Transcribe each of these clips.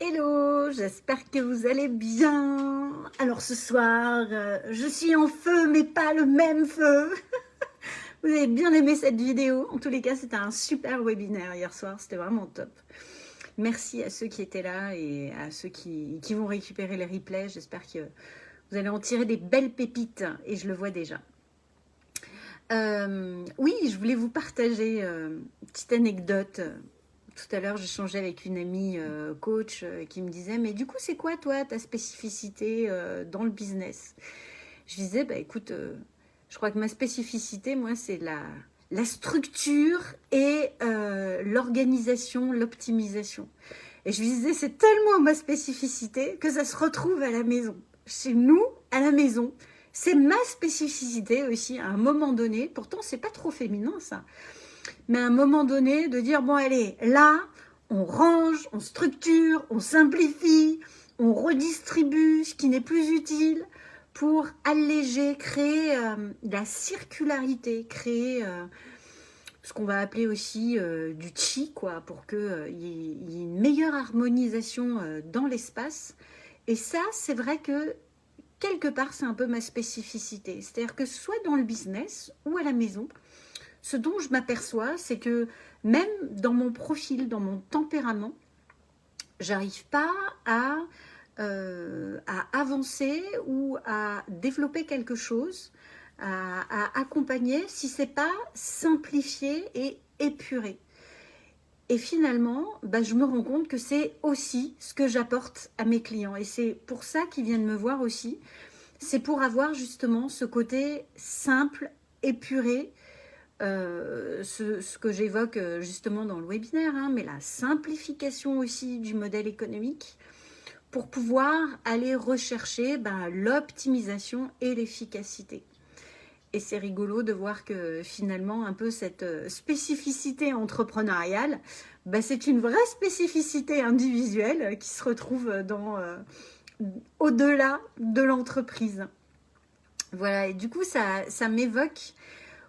Hello, j'espère que vous allez bien. Alors ce soir, je suis en feu, mais pas le même feu. Vous avez bien aimé cette vidéo. En tous les cas, c'était un super webinaire hier soir. C'était vraiment top. Merci à ceux qui étaient là et à ceux qui vont récupérer les replays. J'espère que vous allez en tirer des belles pépites et je le vois déjà. Oui, je voulais vous partager une petite anecdote. Tout à l'heure, j'échangeais avec une amie coach qui me disait « Mais du coup, c'est quoi, toi, ta spécificité dans le business ?» Je disais « Écoute, je crois que ma spécificité, moi, c'est la structure et l'organisation, l'optimisation. » Et je lui disais « C'est tellement ma spécificité que ça se retrouve à la maison. Chez nous, à la maison, c'est ma spécificité aussi à un moment donné. Pourtant, c'est pas trop féminin, ça. Mais à un moment donné, de dire, bon allez, là, on range, on structure, on simplifie, on redistribue ce qui n'est plus utile pour alléger, créer de la circularité, créer ce qu'on va appeler aussi du chi, quoi, pour qu'il y ait une meilleure harmonisation dans l'espace. Et ça, c'est vrai que quelque part, c'est un peu ma spécificité. C'est-à-dire que soit dans le business ou à la maison, ce dont je m'aperçois, c'est que même dans mon profil, dans mon tempérament, j'arrive pas à avancer ou à développer quelque chose, à accompagner, si c'est pas simplifié et épuré. Et finalement, je me rends compte que c'est aussi ce que j'apporte à mes clients. Et c'est pour ça qu'ils viennent me voir aussi. C'est pour avoir justement ce côté simple, épuré, ce que j'évoque justement dans le webinaire, mais la simplification aussi du modèle économique pour pouvoir aller rechercher l'optimisation et l'efficacité. Et c'est rigolo de voir que finalement un peu cette spécificité entrepreneuriale, c'est une vraie spécificité individuelle qui se retrouve au-delà de l'entreprise. Voilà, et du coup ça m'évoque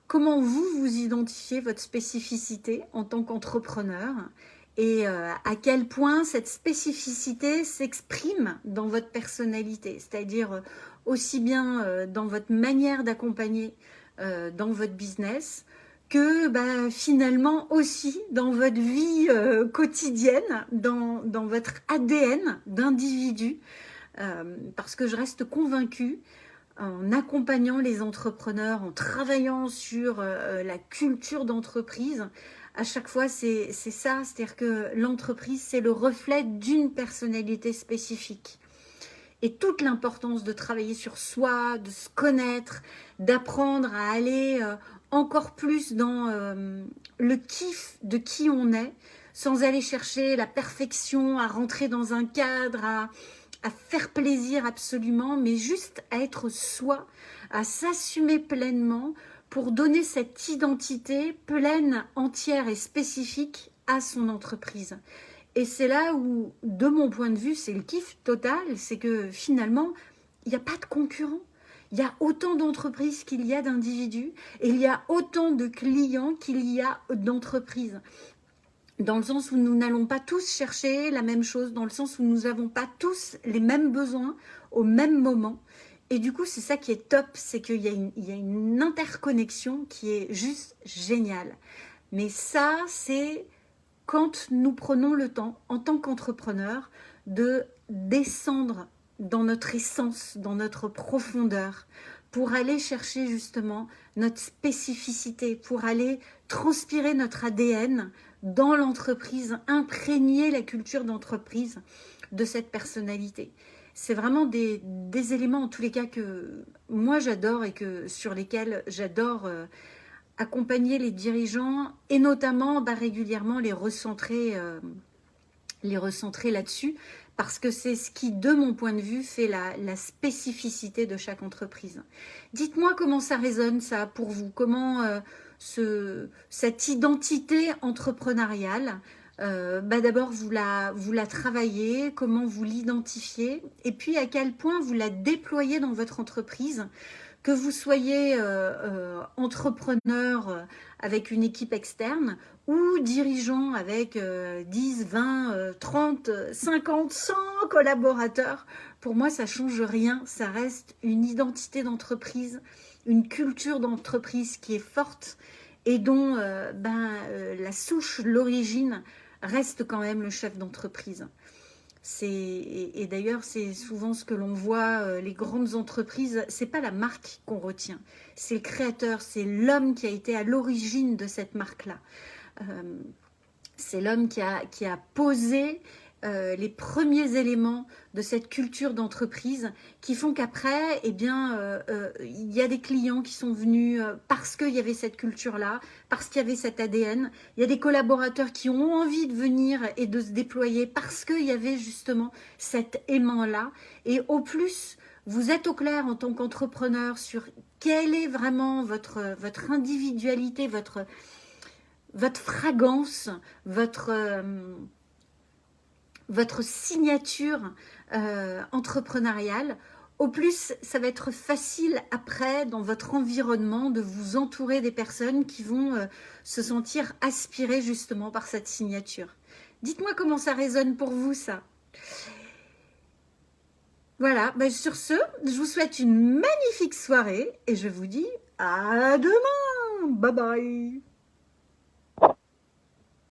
comment vous identifiez votre spécificité en tant qu'entrepreneur et à quel point cette spécificité s'exprime dans votre personnalité, c'est-à-dire aussi bien dans votre manière d'accompagner dans votre business que finalement aussi dans votre vie quotidienne, dans votre ADN d'individu, parce que je reste convaincue en accompagnant les entrepreneurs, en travaillant sur la culture d'entreprise, à chaque fois c'est ça, c'est-à-dire que l'entreprise c'est le reflet d'une personnalité spécifique. Et toute l'importance de travailler sur soi, de se connaître, d'apprendre à aller encore plus dans le kiff de qui on est, sans aller chercher la perfection, à rentrer dans un cadre, à faire plaisir absolument, mais juste à être soi, à s'assumer pleinement pour donner cette identité pleine, entière et spécifique à son entreprise. Et c'est là où, de mon point de vue, c'est le kiff total, c'est que finalement, il n'y a pas de concurrents. Il y a autant d'entreprises qu'il y a d'individus et il y a autant de clients qu'il y a d'entreprises. Dans le sens où nous n'allons pas tous chercher la même chose, dans le sens où nous n'avons pas tous les mêmes besoins au même moment. Et du coup, c'est ça qui est top, c'est qu'il y a une interconnexion qui est juste géniale. Mais ça, c'est quand nous prenons le temps, en tant qu'entrepreneur, de descendre dans notre essence, dans notre profondeur, pour aller chercher justement notre spécificité, pour aller transpirer notre ADN dans l'entreprise, imprégner la culture d'entreprise de cette personnalité. C'est vraiment des éléments en tous les cas que moi j'adore et sur lesquels j'adore accompagner les dirigeants et notamment régulièrement les recentrer là-dessus parce que c'est ce qui, de mon point de vue, fait la spécificité de chaque entreprise. Dites-moi comment ça résonne ça pour vous, comment cette identité entrepreneuriale, d'abord vous la travaillez, comment vous l'identifiez et puis à quel point vous la déployez dans votre entreprise que vous soyez entrepreneur avec une équipe externe ou dirigeant avec 10, 20, 30, 50, 100 collaborateurs, pour moi, ça ne change rien. Ça reste une identité d'entreprise, une culture d'entreprise qui est forte et dont la souche, l'origine reste quand même le chef d'entreprise. Et d'ailleurs, c'est souvent ce que l'on voit, les grandes entreprises, c'est pas la marque qu'on retient, c'est le créateur, c'est l'homme qui a été à l'origine de cette marque-là. C'est l'homme qui a posé les premiers éléments de cette culture d'entreprise qui font qu'après, eh bien, il y a des clients qui sont venus parce qu'il y avait cette culture-là, parce qu'il y avait cet ADN. Il y a des collaborateurs qui ont envie de venir et de se déployer parce qu'il y avait justement cet aimant-là. Et au plus, vous êtes au clair en tant qu'entrepreneur sur quelle est vraiment votre individualité, votre fragrance, votre signature entrepreneuriale, au plus, ça va être facile après, dans votre environnement, de vous entourer des personnes qui vont se sentir aspirées justement par cette signature. Dites-moi comment ça résonne pour vous, ça. Voilà, sur ce, je vous souhaite une magnifique soirée et je vous dis à demain. Bye bye.